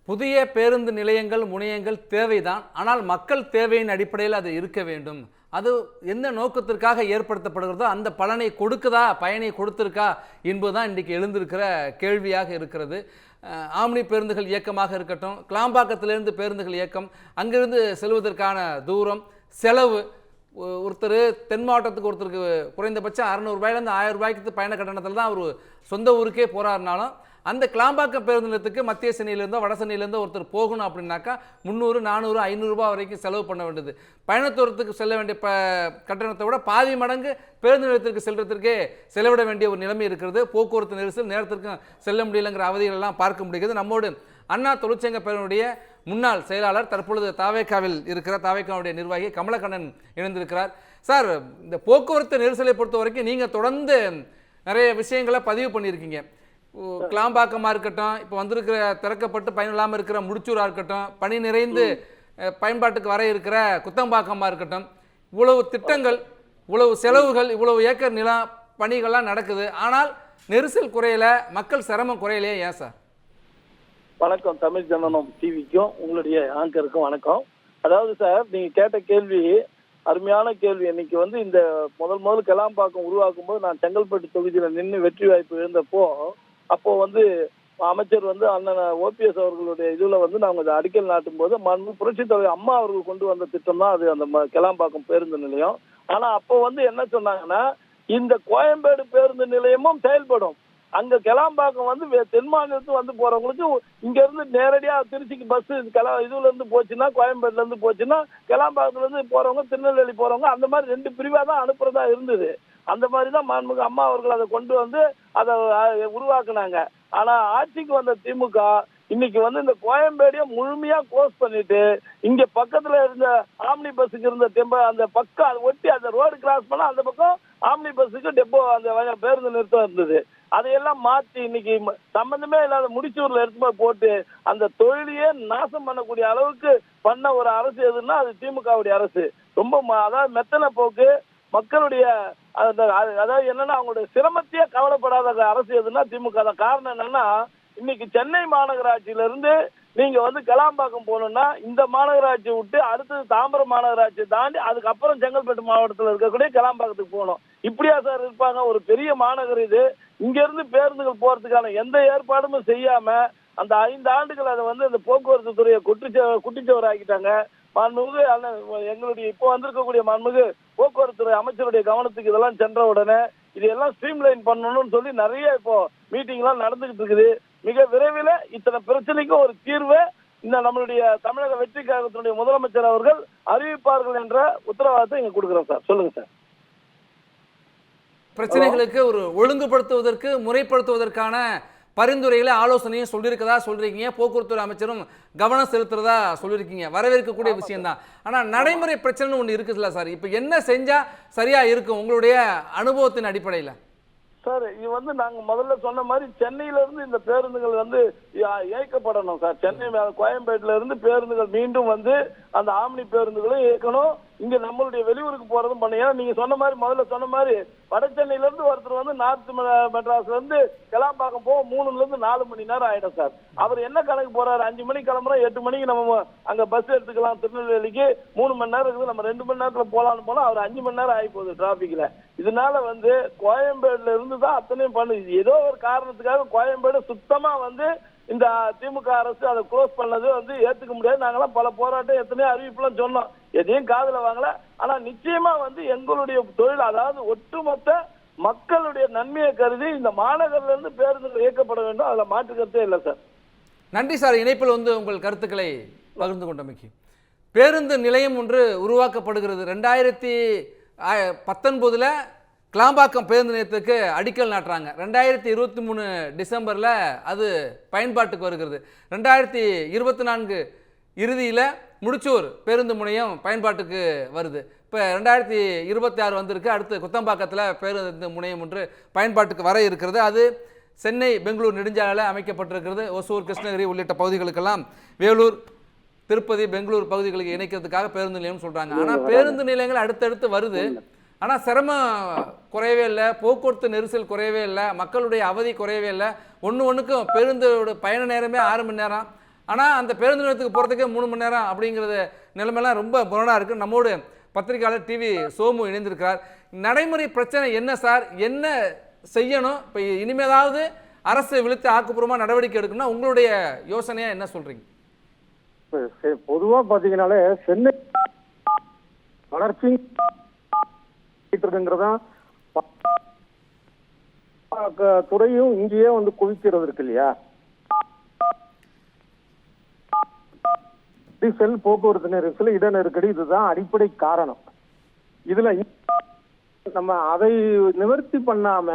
புதிய பேருந்து நிலையங்கள் முனையங்கள் தேவைதான், ஆனால் மக்கள் தேவையின் அடிப்படையில் அது இருக்க வேண்டும். அது எந்த நோக்கத்திற்காக ஏற்படுத்தப்படுகிறதோ அந்த பலனை கொடுக்குதா, பயனை கொடுத்துருக்கா என்பதுதான் இன்றைக்கு எழுந்திருக்கிற கேள்வியாக இருக்கிறது. ஆம்னி பேருந்துகள் இயக்கமாக இருக்கட்டும், கிளாம்பாக்கத்திலிருந்து பேருந்துகள் இயக்கம், அங்கிருந்து செல்வதற்கான தூரம், செலவு, ஒருத்தர் தென் மாவட்டத்துக்கு ஒருத்தருக்கு குறைந்தபட்சம் 600 ரூபாயிலேருந்து 1000 ரூபாய்க்கு பயண கட்டணத்தில் தான் அவர் சொந்த ஊருக்கே போகிறாருனாலும் அந்த கிளாம்பாக்கம் பேருந்து நிலையத்துக்கு மத்திய சென்னையிலேருந்தோ வட சென்னையிலேருந்தோ ஒருத்தர் போகணும் அப்படின்னாக்கா 300, 400, 500 ரூபாய் வரைக்கும் செலவு பண்ண வேண்டியது. பயணத்தூரத்துக்கு செல்ல வேண்டிய கட்டணத்தை விட பாதி மடங்கு பேருந்து நிலையத்திற்கு செல்வதற்கே செலவிட வேண்டிய ஒரு நிலைமை இருக்கிறது. போக்குவரத்து நெரிசல், நேரத்திற்கும் செல்ல முடியலைங்கிற அவதிகளெல்லாம் பார்க்க முடிகிறது. நம்மோடு அண்ணா தொழிற்சங்க பேரனுடைய முன்னாள் செயலாளர், தற்பொழுது தாவேக்காவில் இருக்கிற தாவேக்காவுடைய நிர்வாகி கமலக்கண்ணன் இணைந்திருக்கிறார். சார், இந்த போக்குவரத்து நெரிசலை பொறுத்த வரைக்கும் நீங்கள் தொடர்ந்து நிறைய விஷயங்களை பதிவு பண்ணியிருக்கீங்க. கிளாம்பாக்கமாக இருக்கட்டும், இப்போ வந்திருக்கிற திறக்கப்பட்டு பயனில்லாமல் இருக்கிற முடிச்சூராக இருக்கட்டும், பணி நிறைந்து பயன்பாட்டுக்கு வர இருக்கிற குத்தம்பாக்கமாக இருக்கட்டும், இவ்வளவு திட்டங்கள் இவ்வளவு செலவுகள், இவ்வளவு ஏக்கர் நிலம் பணிகள்லாம் நடக்குது, ஆனால் நெரிசல் குறையல, மக்கள் சிரமம் குறையலையே, ஏன் சார்? வணக்கம். தமிழ் ஜனனம் டிவிக்கும் உங்களுடைய ஆங்கருக்கும் வணக்கம். அதாவது சார், நீங்க கேட்ட கேள்வி அருமையான கேள்வி. இன்னைக்கு வந்து இந்த முதல் கிளாம்பாக்கம் உருவாக்கும் போது நான் செங்கல்பட்டு தொகுதியில நின்று வெற்றி வாய்ப்பு இருந்தப்போ, அப்போ வந்து அமைச்சர் வந்து அண்ணன் ஓபிஎஸ் அவர்களுடைய இதுல வந்து நாங்க அடிக்கல் நாட்டும் போது புரட்சித் தலைவர் அம்மா அவர்கள் கொண்டு வந்த திட்டம் தான் அது, அந்த கிளாம்பாக்கம் பேருந்து நிலையம். ஆனா அப்போ வந்து என்ன சொன்னாங்கன்னா, இந்த கோயம்பேடு பேருந்து நிலையமும் செயல்படும். அங்க கிளாம்பாக்கம் வந்து தென் மாநிலத்துக்கு வந்து போறவங்களுக்கு இங்க இருந்து நேரடியா திருச்சிக்கு பஸ் இதுல இருந்து போச்சுன்னா, கோயம்பேடுல இருந்து போச்சுன்னா, கிளாம்பாக்கத்துல இருந்து போறவங்க திருநெல்வேலி போறவங்க அந்த மாதிரி 2 பிரிவா தான் அனுப்புறதா இருந்தது. அந்த மாதிரி தான் மாண்புமிகு அம்மா அவர்கள் அதை கொண்டு வந்து அதை உருவாக்குனாங்க. ஆனா ஆட்சிக்கு வந்த திமுக இன்னைக்கு வந்து இந்த கோயம்பேடிய முழுமையா க்ளோஸ் பண்ணிட்டு, இங்க பக்கத்துல இருந்த ஆம்னி பஸ்ஸுக்கு இருந்த அந்த பக்கம் அதை ஒட்டி அந்த ரோடு கிராஸ் பண்ணா அந்த பக்கம் ஆம்னி பஸ்ஸுக்கு டெப்போ அந்த பேருந்து நிறுத்தம் இருந்தது. அதையெல்லாம் மாற்றி இன்னைக்கு சம்பந்தமே இல்லாத முடிச்சூர்ல எடுத்து போட்டு அந்த தொழிலையே நாசம் பண்ணக்கூடிய அளவுக்கு பண்ண ஒரு அரசு எதுன்னா அது திமுகவுடைய அரசு. ரொம்ப அதாவது மெத்தன போக்கு, மக்களுடைய அதாவது என்னன்னா அவங்களுடைய சிரமத்தையே கவலைப்படாத அரசு எதுன்னா திமுக தான். காரணம் என்னன்னா, இன்னைக்கு சென்னை மாநகராட்சியில இருந்து நீங்க வந்து கிளாம்பாக்கம் போகணும்னா இந்த மாநகராட்சி விட்டு அடுத்தது தாம்பரம் மாநகராட்சி தாண்டி அதுக்கப்புறம் செங்கல்பட்டு மாவட்டத்தில் இருக்கக்கூடிய கிளாம்பாக்கத்துக்கு போகணும். இப்படியா சார் இருப்பாங்க? ஒரு பெரிய மாநகர் இது. இங்க இருந்து பேருந்துகள் போறதுக்கான எந்த ஏற்பாடும் செய்யாம அந்த 5 ஆண்டுகள் அதை வந்து அந்த போக்குவரத்து துறையை குட்டிச்சவர் ஆக்கிட்டாங்க. மாண்புமிகு எங்களுடைய இப்போ வந்திருக்கக்கூடிய மாண்புமிகு போக்குவரத்து துறை அமைச்சருடைய கவனத்துக்கு இதெல்லாம் சென்ற உடனே இதெல்லாம் ஸ்ட்ரீம்லைன் பண்ணணும்னு சொல்லி நிறைய இப்போ மீட்டிங் எல்லாம் நடந்துகிட்டு இருக்குது. மிக விரைவில் இத்தனை பிரச்சனைக்கும் ஒரு தீர்வு இந்த நம்மளுடைய தமிழக வெற்றி கழகத்தினுடைய முதலமைச்சர் அவர்கள் அறிவிப்பார்கள் என்ற உத்தரவாதத்தை இங்க கொடுக்குறோம் சார். சொல்லுங்க சார். பிரச்சனைகளுக்கு ஒரு ஒழுங்குபடுத்துவதற்கு, முறைப்படுத்துவதற்கான பரிந்துரைகளை, ஆலோசனையும் சொல்லியிருக்கதா சொல்றீங்க. போக்குவரத்து அமைச்சரும் கவனம் செலுத்துறதா சொல்லியிருக்கீங்க. வரவேற்கக்கூடிய விஷயம் தான். ஆனா நடைமுறை பிரச்சனை ஒன்று இருக்குதுல்ல சார், இப்ப என்ன செஞ்சா சரியா இருக்கும் உங்களுடைய அனுபவத்தின் அடிப்படையில்? சார், இது வந்து நாங்க முதல்ல சொன்ன மாதிரி சென்னையில இருந்து இந்த பேருந்துகள் வந்து இயக்கப்படணும் சார். சென்னை கோயம்பேட்டுல இருந்து பேருந்துகள் மீண்டும் வந்து அந்த ஆம்னி பேருந்துகளும் இயக்கணும். இங்க நம்மளுடைய வெளியூருக்கு போறதும் பண்ண. ஏன்னா நீங்க சொன்ன மாதிரி முதல்ல சொன்ன மாதிரி வட சென்னையில இருந்து ஒருத்தர் வந்து நார்த் மெட்ராஸ்ல இருந்து கிளாம்பாக்கம் போக 3 to 4 மணி நேரம் ஆயிடும் சார். அவர் என்ன கணக்கு போறாரு? 5 மணிக்கு கிளம்புறோம், 8 மணிக்கு நம்ம அங்க பஸ் எடுத்துக்கலாம். திருநெல்வேலிக்கு 3 மணி நேரம் இருக்குது, நம்ம 2 மணி நேரத்துல போலான்னு போனா அவர் 5 மணி நேரம் ஆகி போகுது டிராபிக்ல. இதனால வந்து கோயம்பேடுல இருந்து தான் அத்தனையும் பண்ணுது. ஏதோ ஒரு காரணத்துக்காக கோயம்பேடு சுத்தமா வந்து இந்த திமுக அரசு அதை க்ளோஸ் பண்ணது வந்து ஏத்துக்க முடியாது. நாங்கெல்லாம் பல போராட்டம் எத்தனையோ அறிவிப்புலாம் சொன்னோம், எதையும் காதுல வாங்கல. ஆனா நிச்சயமா வந்து எங்களுடைய தொழில், அதாவது ஒட்டுமொத்த மக்களுடைய நன்மையை கருதி இந்த மாநகர்ல இருந்து பேருந்துகள் இயக்கப்பட வேண்டும். அதுல மாற்று கருத்தே இல்லை சார். நன்றி சார். இணைப்பில் வந்து உங்கள் கருத்துக்களை பகிர்ந்து கொண்டமைக்கு. பேருந்து நிலையம் ஒன்று உருவாக்கப்படுகிறது. 2019 கிளாம்பாக்கம் பேருந்து நிலையத்துக்கு அடிக்கல் நாட்டுறாங்க. 2023 டிசம்பரில் அது பயன்பாட்டுக்கு வருகிறது. 2024 இறுதியில் முடிச்சூர் பேருந்து முனையம் பயன்பாட்டுக்கு வருது. இப்போ 2026 வந்திருக்கு. அடுத்து குத்தம்பாக்கத்தில் பேருந்து முனையம் ஒன்று பயன்பாட்டுக்கு வர இருக்கிறது. அது சென்னை பெங்களூர் நெடுஞ்சாலையில் அமைக்கப்பட்டிருக்கிறது. ஒசூர், கிருஷ்ணகிரி உள்ளிட்ட பகுதிகளுக்கெல்லாம், வேலூர், திருப்பதி, பெங்களூர் பகுதிகளுக்கு இணைக்கிறதுக்காக பேருந்து நிலையம்னு சொல்கிறாங்க. ஆனால் பேருந்து நிலையங்கள் அடுத்தடுத்து வருது. ஆனால் சிரமம் குறையவே இல்லை, போக்குவரத்து நெரிசல் குறையவே இல்லை, மக்களுடைய அவதி குறையவே இல்லை. ஒன்றுக்கும் பேருந்தோட பயண நேரமே 6 மணி நேரம். ஆனால் அந்த பேருந்து நிலையத்துக்கு போகிறதுக்கே 3 மணி நேரம் அப்படிங்கிறது நிலைமையெல்லாம் ரொம்ப புரணாக இருக்குது. நம்மோடு பத்திரிகையாளர் டிவி சோமு இணைந்திருக்கிறார். நடைமுறை பிரச்சனை என்ன சார்? என்ன செய்யணும்? இப்போ இனிமேதாவது அரசு விழித்து ஆக்கப்பூர்வமாக நடவடிக்கை எடுக்கணும்னா உங்களுடைய யோசனையாக என்ன சொல்கிறீங்க? பொதுவாக பார்த்தீங்கன்னாலே சென்னை வளர்ச்சி துறையும் இங்கேயே வந்து குவிக்கிறது இருக்கு இல்லையா? செல் போக்குவரத்து நெரிசல், இட நெருக்கடி, இதுதான் அடிப்படை காரணம். இதுல நம்ம அதை நிவர்த்தி பண்ணாம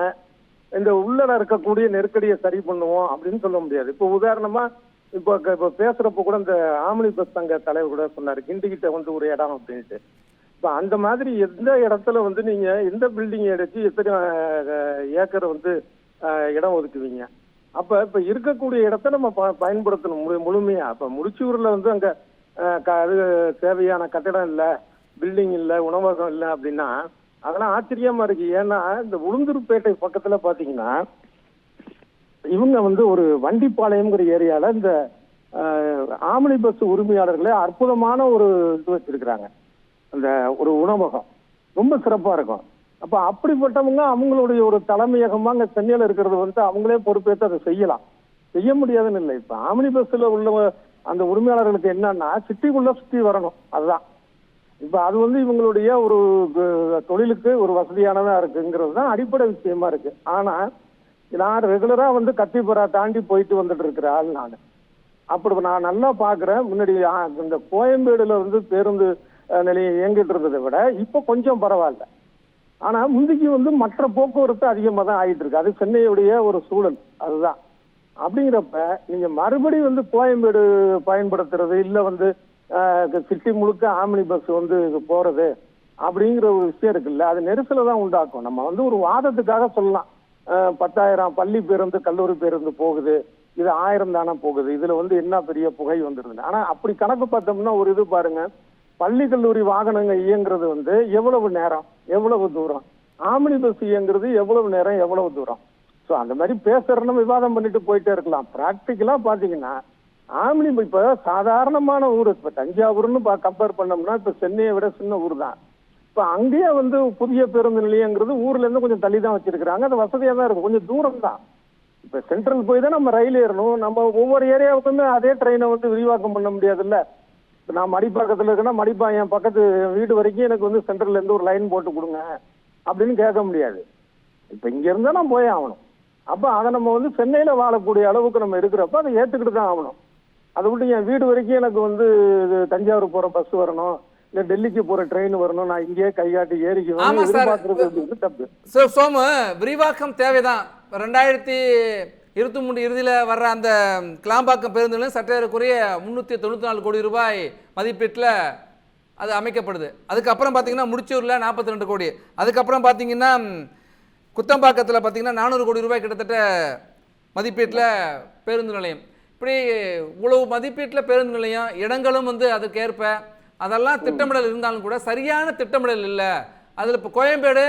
இந்த உள்ளட இருக்கக்கூடிய நெருக்கடியை சரி பண்ணுவோம் அப்படின்னு சொல்ல முடியாது. இப்போ உதாரணமா இப்போ பேசுறப்ப கூட இந்த ஆம்னி பஸ் சங்க தலைவர் கூட சொன்னாரு, கிண்டிகிட்ட வந்து ஒரு இடம் அப்படின்ட்டு. இப்போ அந்த மாதிரி எந்த இடத்துல வந்து நீங்க எந்த பில்டிங் எடுத்து எத்தனை ஏக்கர் வந்து இடம் ஒதுக்குவீங்க? அப்ப இப்ப இருக்கக்கூடிய இடத்த நம்ம பயன்படுத்தணும் முழுமையா. இப்ப முடிச்சூர்ல வந்து அங்க அது தேவையான கட்டிடம் இல்லை, பில்டிங் இல்லை, உணவகம் இல்லை அப்படின்னா அதெல்லாம் ஆச்சரியமா இருக்கு. ஏன்னா இந்த உளுந்தூர்பேட்டை பக்கத்துல பாத்தீங்கன்னா இவங்க வந்து ஒரு வண்டிப்பாளையம்ங்கிற ஏரியால இந்த ஆம்னி பஸ் உரிமையாளர்களே அற்புதமான ஒரு இது வச்சிருக்கிறாங்க. அந்த ஒரு உணவகம் ரொம்ப சிறப்பா இருக்கும். அப்ப அப்படிப்பட்டவங்க அவங்களுடைய ஒரு தலைமையகமா அங்க சென்னையில இருக்கிறது வந்து அவங்களே பொறுப்பேற்று அதை செய்யலாம். செய்ய முடியாதுன்னு இல்லை. இப்ப ஆம்னி பஸ்ல உள்ள அந்த உரிமையாளர்களுக்கு என்னன்னா சிட்டிக்குள்ள சுத்தி வரணும். அதுதான் இப்ப அது வந்து இவங்களுடைய ஒரு தொழிலுக்கு ஒரு வசதியானதா இருக்குங்கிறது தான் அடிப்படை விஷயமா இருக்கு. ஆனா நான் ரெகுலரா வந்து கத்திப்பரா தாண்டி போயிட்டு வந்துட்டு இருக்கிற ஆள் நான். அப்படி நான் நல்லா பாக்குறேன். முன்னாடி இந்த கோயம்பேடுல வந்து பேருந்து நிலையம் இயங்கிட்டு இருந்ததை விட இப்ப கொஞ்சம் பரவாயில்ல. ஆனா முந்திக்கு வந்து மற்ற போக்குவரத்து அதிகமா தான் ஆயிட்டு இருக்கு. அது சென்னையுடைய ஒரு சூழல் அதுதான். அப்படிங்கிறப்ப நீங்க மறுபடியும் வந்து கோயம்பேடு பயன்படுத்துறது இல்ல வந்து சிட்டி முழுக்க ஆம்னி பஸ் வந்து போறது அப்படிங்கிற ஒரு விஷயம் இருக்குல்ல, அது நெரிசலை தான் உண்டாக்கும். நம்ம வந்து ஒரு வாதத்துக்காக சொல்லலாம் 10,000 பள்ளி பேருந்து கல்லூரி பேருந்து போகுது, இது 1000 தானே போகுது, இதுல வந்து என்ன பெரிய புகை வந்துருது. ஆனா அப்படி கணக்கு பார்த்தோம்னா ஒரு இது பாருங்க, பள்ளி கல்லூரி வாகனங்கள் இயங்குறது வந்து எவ்வளவு நேரம் எவ்வளவு தூரம், ஆம்னி பஸ் இயங்குறது எவ்வளவு நேரம் எவ்வளவு தூரம். ஸோ அந்த மாதிரி பேசுறோம் விவாதம் பண்ணிட்டு போயிட்டே இருக்கலாம். பிராக்டிக்கலா பாத்தீங்கன்னா ஆம்னி இப்ப சாதாரணமான ஊர், இப்ப தஞ்சாவூர்னு கம்பேர் பண்ணோம்னா இப்ப சென்னையை விட சின்ன ஊர் தான். இப்ப அங்கேயே வந்து புதிய பேருந்து நிலையங்கிறது ஊர்ல இருந்து கொஞ்சம் தள்ளி தான் வச்சிருக்கிறாங்க. அது வசதியா தான் இருக்கும், கொஞ்சம் தூரம் தான். இப்ப சென்ட்ரல் போய் தான் நம்ம ரயில் ஏறணும். நம்ம ஒவ்வொரு ஏரியாவுக்குமே அதே ட்ரெயினை வந்து விரிவாக்கம் பண்ண முடியாதுல்ல. இப்ப நான் மடிப்பாக்கத்துல இருக்கேன்னா மடிப்பா என் பக்கத்து வீடு வரைக்கும் எனக்கு வந்து சென்ட்ரல்ல இருந்து ஒரு லைன் போட்டு கொடுங்க அப்படின்னு கேட்க முடியாது. இப்ப இங்க இருந்தா நான் போய் ஆகணும். அப்ப அதை நம்ம வந்து சென்னையில வாழக்கூடிய அளவுக்கு நம்ம இருக்கிறப்ப அதை ஏத்துக்கிட்டு தான் ஆகணும். அதை விட்டு என் வீடு வரைக்கும் எனக்கு வந்து தஞ்சாவூர் போற பஸ் வரணும், இல்ல டெல்லிக்கு போற ட்ரெயின் வரணும், நான் இங்கேயே கையாட்டி ஏறிக்கு எதிர்பார்க்கறது தப்பு. சோமு, விரிவாக்கம் தேவைதான். 2023 இறுதியில் வர்ற அந்த கிளாம்பாக்கம் பேருந்து சற்றேறக்குறைய 394 கோடி ரூபாய் மதிப்பீட்டில் அது அமைக்கப்படுது. அதுக்கப்புறம் பார்த்தீங்கன்னா முடிச்சூரில் 42 கோடி, அதுக்கப்புறம் பார்த்தீங்கன்னா குத்தம்பாக்கத்தில் பார்த்தீங்கன்னா 400 கோடி ரூபாய் கிட்டத்தட்ட மதிப்பீட்டில் பேருந்து நிலையம். இப்படி இவ்வளவு மதிப்பீட்டில் பேருந்து நிலையம், இடங்களும் வந்து அதுக்கேற்ப அதெல்லாம் திட்டமிடல் இருந்தாலும் கூட சரியான திட்டமிடல் இல்லை. அதில் இப்போ கோயம்பேடு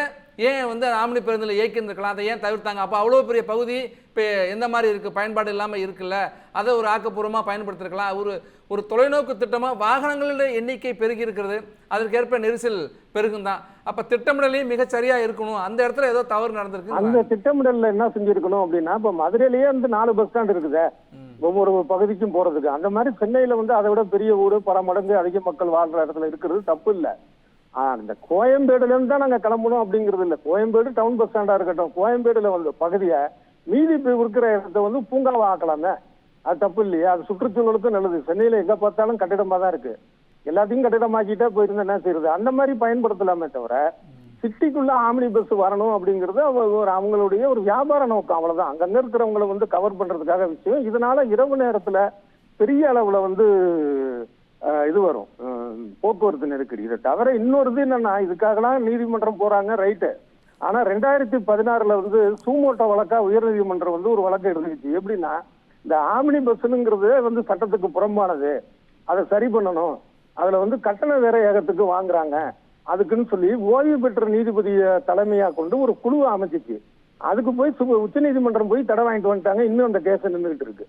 ஏன் வந்து ஆம்னி பேருந்தில் இயக்கியிருந்துருக்கலாம், அதை ஏன் தவிர்த்தாங்க? அப்போ அவ்வளோ பெரிய பகுதி இப்போ எந்த மாதிரி இருக்குது, பயன்பாடு இல்லாமல் இருக்குல்ல, அதை ஒரு ஆக்கப்பூர்வமாக பயன்படுத்திருக்கலாம். ஒரு தொலைநோக்கு திட்டமாக வாகனங்களோட எண்ணிக்கை பெருகி இருக்கிறது, அதற்கேற்ப நெரிசல் பெருகும் தான். அப்போ திட்டமிடலையும் மிகச்சரியா இருக்கணும். அந்த இடத்துல ஏதோ தவறு நடந்திருக்கு. அந்த திட்டமிடல்ல என்ன செஞ்சிருக்கணும் அப்படின்னா, இப்போ மதுரையிலேயே வந்து 4 பஸ் ஸ்டாண்ட் இருக்குது ஒவ்வொரு பகுதிக்கும் போறதுக்கு. அந்த மாதிரி சென்னையில வந்து அதை விட பெரிய ஊர், பல மடங்கு அதிக மக்கள் வாழ்ற இடத்துல இருக்கிறது தப்பு இல்லை. இந்த கோயம்பேடுல இருந்து தான் நாங்க கிளம்பணும் அப்படிங்கிறது இல்லை. கோயம்பேடு டவுன் பஸ் ஸ்டாண்டா இருக்கட்டும், கோயம்பேடுல வந்து பகுதியை மீதி இருக்கிற இடத்த வந்து பூங்காவா ஆக்கலாமே, அது தப்பு இல்லையா? அது சுற்றுச்சூழலுக்கும் நல்லது. சென்னையில எங்க பார்த்தாலும் கட்டிடமா தான் இருக்கு, எல்லாத்தையும் கட்டிடமாக்கிட்டா போயிருந்தா என்ன செய்யறது? அந்த மாதிரி பயன்படுத்தலாமே தவிர சிட்டிக்குள்ள ஆம்னி பஸ் வரணும் அப்படிங்கிறது அவங்களுடைய ஒரு வியாபார நோக்கம், அவ்வளவுதான். அங்கங்க இருக்கிறவங்களை வந்து கவர் பண்றதுக்காக விஷயம். இதனால இரவு நேரத்துல பெரிய அளவுல வந்து இது வரும், போக்குவரத்து நெருக்கடி. இதை தவிர இன்னொரு இது என்னன்னா, இதுக்காகலாம் நீதிமன்றம் போறாங்க ரைட்டு. ஆனா 2016 வந்து சூமோட்டோ வழக்கா உயர்நீதிமன்றம் வந்து ஒரு வழக்கு இருந்துச்சு. எப்படின்னா, இந்த ஆம்னி பஸ்ஸுங்கிறது வந்து சட்டத்துக்கு புறம்பானது, அதை சரி பண்ணணும், அதுல வந்து கட்டண வேற ஏகத்துக்கு வாங்குறாங்க, அதுக்குன்னு சொல்லி ஓய்வு பெற்ற நீதிபதியை தலைமையா கொண்டு ஒரு குழுவை அமைச்சிச்சு. அதுக்கு போய் உச்ச நீதிமன்றம் போய் தடை வாங்கிட்டு வந்துட்டாங்க. இன்னும் அந்த கேஸ் நின்றுகிட்டு இருக்கு.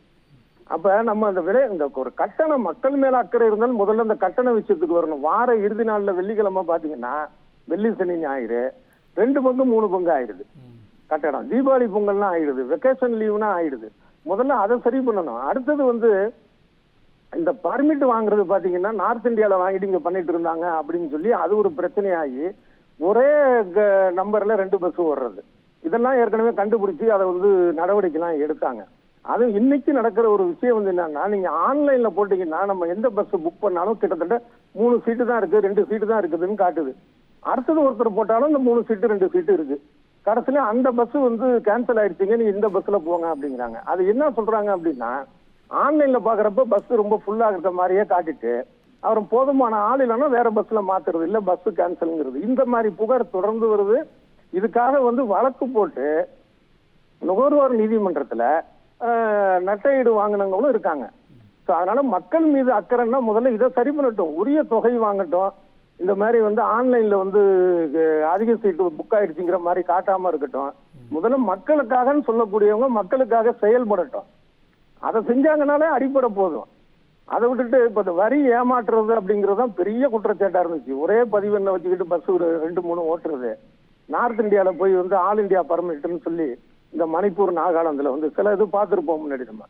அப்ப நம்ம அந்த இந்த ஒரு கட்டணம் மக்கள் மேல அக்கறை இருந்தாலும் முதல்ல அந்த கட்டண விஷயத்துக்கு வரணும். வார இறுதி நாள்ல வெள்ளிக்கிழமை பாத்தீங்கன்னா வெள்ளி சனி ஞாயிறு 2 பங்கு 3 பங்கு ஆயிடுது கட்டணம். தீபாவளி பொங்கல்னா ஆயிடுது, வெக்கேஷன் லீவ்னா ஆயிடுது. முதல்ல அதை சரி பண்ணணும். அடுத்தது வந்து இந்த பர்மிட் வாங்குறது பாத்தீங்கன்னா நார்த் இந்தியால வாங்கிட்டு இங்க பண்ணிட்டு இருந்தாங்க அப்படின்னு சொல்லி அது ஒரு பிரச்சனையாகி ஒரே நம்பர்ல 2 பஸ் ஓடுறது, இதெல்லாம் ஏற்கனவே கண்டுபிடிச்சு அதை வந்து நடவடிக்கைலாம் எடுத்தாங்க. அது இன்னைக்கு நடக்கிற ஒரு விஷயம் வந்து என்னன்னா, நீங்க ஆன்லைன்ல போட்டீங்கன்னா நம்ம எந்த பஸ் புக் பண்ணாலும் கிட்டத்தட்ட 3 சீட்டு தான் இருக்கு, 2 சீட்டு தான் இருக்குதுன்னு காட்டுது. அடுத்தது ஒருத்தர் போட்டாலும் இந்த 3 சீட்டு 2 சீட்டு இருக்கு. கடைசியில அந்த பஸ் வந்து கேன்சல் ஆயிடுச்சுங்க, நீங்க இந்த பஸ்ல போங்க அப்படிங்கிறாங்க. அது என்ன சொல்றாங்க அப்படின்னா, ஆன்லைன்ல பாக்குறப்ப பஸ் ரொம்ப ஃபுல்லா இருக்கிற மாதிரியே காட்டிட்டு அப்புறம் போதுமான ஆள் இல்லைன்னா வேற பஸ்ல மாத்துறது, இல்ல பஸ் கேன்சல்ங்கிறது. இந்த மாதிரி புகார் தொடர்ந்து வருது. இதுக்காக வந்து வழக்கு போட்டு நுகர்வோர் நீதிமன்றத்துல நட்டையீடு வாங்கினவங்களும் இருக்காங்க. ஸோ அதனால மக்கள் மீது அக்கறைன்னா முதல்ல இதை சரி பண்ணட்டும், உரிய தொகை வாங்கட்டும், இந்த மாதிரி வந்து ஆன்லைன்ல வந்து அதிக சீட்டு புக் ஆயிடுச்சுங்கிற மாதிரி காட்டாம இருக்கட்டும். முதல்ல மக்களுக்காகன்னு சொல்லக்கூடியவங்க மக்களுக்காக செயல்படட்டும். அதை செஞ்சாங்கனாலே அடிப்படை போதும். அதை விட்டுட்டு இப்ப இந்த வரி ஏமாற்றுறது அப்படிங்கிறது தான் பெரிய குற்றச்சாட்டா இருந்துச்சு. ஒரே பதிவெண்ணை வச்சுக்கிட்டு பஸ் ஒரு 2-3 ஓட்டுறது. நார்த் இந்தியால போய் வந்து ஆல் இந்தியா பர்மிட்னு சொல்லி இந்த மணிப்பூர் நாகாலாந்துல வந்து சில இது பார்த்துருப்போம் முன்னாடி. நம்ம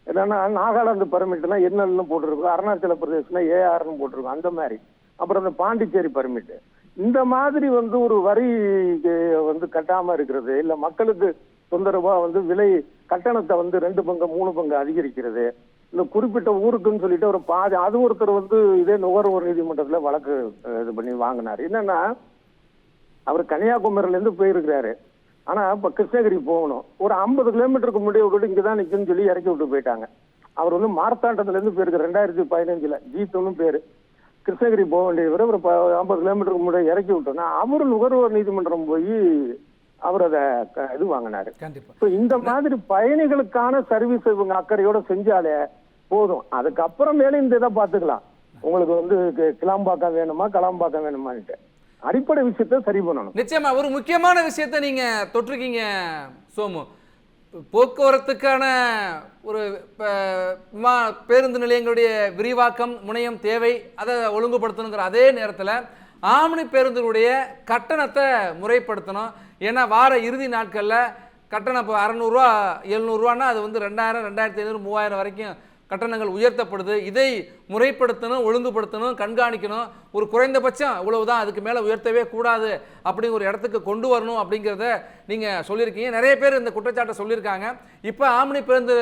என்னன்னா நாகாலாந்து பர்மிட்னா என்னன்னு போட்டிருக்கோம், அருணாச்சல பிரதேசம்னா ஏஆர்னு போட்டிருக்கோம் அந்த மாதிரி. அப்புறம் இந்த பாண்டிச்சேரி பர்மிட் இந்த மாதிரி வந்து ஒரு வரி வந்து கட்டாம இருக்கிறது, இல்ல மக்களுக்கு தொந்தரவா வந்து விலை கட்டணத்தை வந்து 2 பங்கு 3 பங்கு அதிகரிக்கிறது, இந்த குறிப்பிட்ட ஊருக்குன்னு சொல்லிட்டு ஒரு பாதி அது ஒருத்தர் வந்து இதே நுகர்வோர் நீதிமன்றத்துல வழக்கு இது பண்ணி வாங்கினார். என்னன்னா அவர் கன்னியாகுமரியில இருந்து போயிருக்கிறாரு, ஆனா இப்ப கிருஷ்ணகிரி போகணும், ஒரு 50 கிலோமீட்டருக்கு முன்னாடி விட்டுட்டு இங்கதான் நிக்குன்னு சொல்லி இறக்கி விட்டு போயிட்டாங்க. அவர் வந்து மார்த்தாண்டத்துல இருந்து போயிருக்காரு 2015 ஜீத்துன்னு பேரு. கிருஷ்ணகிரி போக வேண்டியவர் ஒரு 50 கிலோமீட்டருக்கு முன்னாடி இறக்கி விட்டோம்னா அவரு நுகர்வோர் நீதிமன்றம் போய் அவர் அதை இது வாங்கினாரு. கண்டிப்பா இந்த மாதிரி பயணிகளுக்கான சர்வீஸ் இவங்க அக்கறையோட செஞ்சாலே போதும். அதுக்கப்புறம் மேலே இந்த இதை பார்த்துக்கலாம். உங்களுக்கு வந்து கிளாம்பாக்கம் வேணுமா கலாம்பாக்கம் வேணுமான்ட்டு அடிப்படை விஷயத்த சரி பண்ணணும். நிச்சயமா ஒரு முக்கியமான விஷயத்தை நீங்க தொட்டிருக்கீங்க சோமு. போக்குவரத்துக்கான ஒரு பேருந்து நிலையங்களுடைய விரிவாக்கம் முனையம் தேவை, அதை ஒழுங்குபடுத்தணுங்கிற அதே நேரத்தில் ஆம்னி பேருந்துடைய கட்டணத்தை முறைப்படுத்தணும். ஏன்னா வார இறுதி நாட்களில் கட்டணம் இப்போ 600 700 அது வந்து 2000 2500 3000 வரைக்கும் கட்டணங்கள் உயர்த்தப்படுது. இதை முறைப்படுத்தணும், ஒழுங்குபடுத்தணும், கண்காணிக்கணும். ஒரு குறைந்தபட்சம் இவ்வளவுதான், அதுக்கு மேலே உயர்த்தவே கூடாது அப்படிங்கிற ஒரு இடத்துக்கு கொண்டு வரணும் அப்படிங்கிறத நீங்கள் சொல்லியிருக்கீங்க. நிறைய பேர் இந்த குற்றச்சாட்டை சொல்லியிருக்காங்க. இப்போ ஆம்னி பேருந்து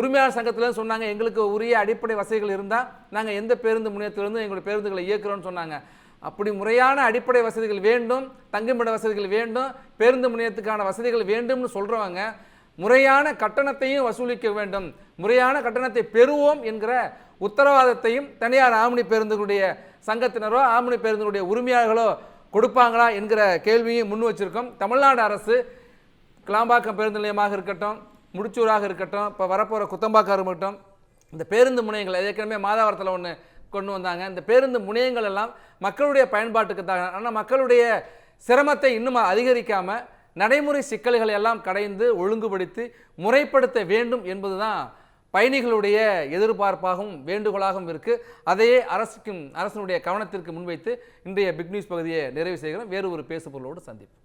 உரிமையாளர் சங்கத்தில் சொன்னாங்க, எங்களுக்கு உரிய அடிப்படை வசதிகள் இருந்தால் நாங்கள் எந்த பேருந்து முனையத்திலிருந்து எங்களுடைய பேருந்துகளை இயக்குறோம்னு சொன்னாங்க. அப்படி முறையான அடிப்படை வசதிகள் வேண்டும், தங்குமிட வசதிகள் வேண்டும், பேருந்து முனையத்துக்கான வசதிகள் வேண்டும்னு சொல்கிறவங்க முறையான கட்டணத்தையும் வசூலிக்க வேண்டும், முறையான கட்டணத்தை பெறுவோம் என்கிற உத்தரவாதத்தையும் தனியார் ஆம்னி பேருந்துகளுடைய சங்கத்தினரோ ஆம்னி பேருந்துடைய உரிமையாளர்களோ கொடுப்பாங்களா என்கிற கேள்வியும் முன் வச்சிருக்கோம். தமிழ்நாடு அரசு கிளாம்பாக்கம் பேருந்து நிலையமாக இருக்கட்டும், முடிச்சூராக இருக்கட்டும், இப்போ வரப்போகிற குத்தம்பாக்கம் இருக்கட்டும், இந்த பேருந்து முனையங்கள் ஏற்கனவே மாதாவரத்தில் ஒன்று கொண்டு வந்தாங்க. இந்த பேருந்து முனையங்கள் எல்லாம் மக்களுடைய பயன்பாட்டுக்கு தான். ஆனால் மக்களுடைய சிரமத்தை இன்னும் அதிகரிக்காமல் நடைமுறை சிக்கல்களை எல்லாம் கடைந்து ஒழுங்குபடுத்தி முறைப்படுத்த வேண்டும் என்பதுதான் பயணிகளுடைய எதிர்பார்ப்பாகவும் வேண்டுகோளாகவும் இருக்குது. அதையே அரசினுடைய கவனத்திற்கு முன்வைத்து இன்றைய பிக் நியூஸ் பகுதியை நிறைவு செய்கிறோம். வேறு ஒரு பேசுபொருளோடு சந்திப்போம்.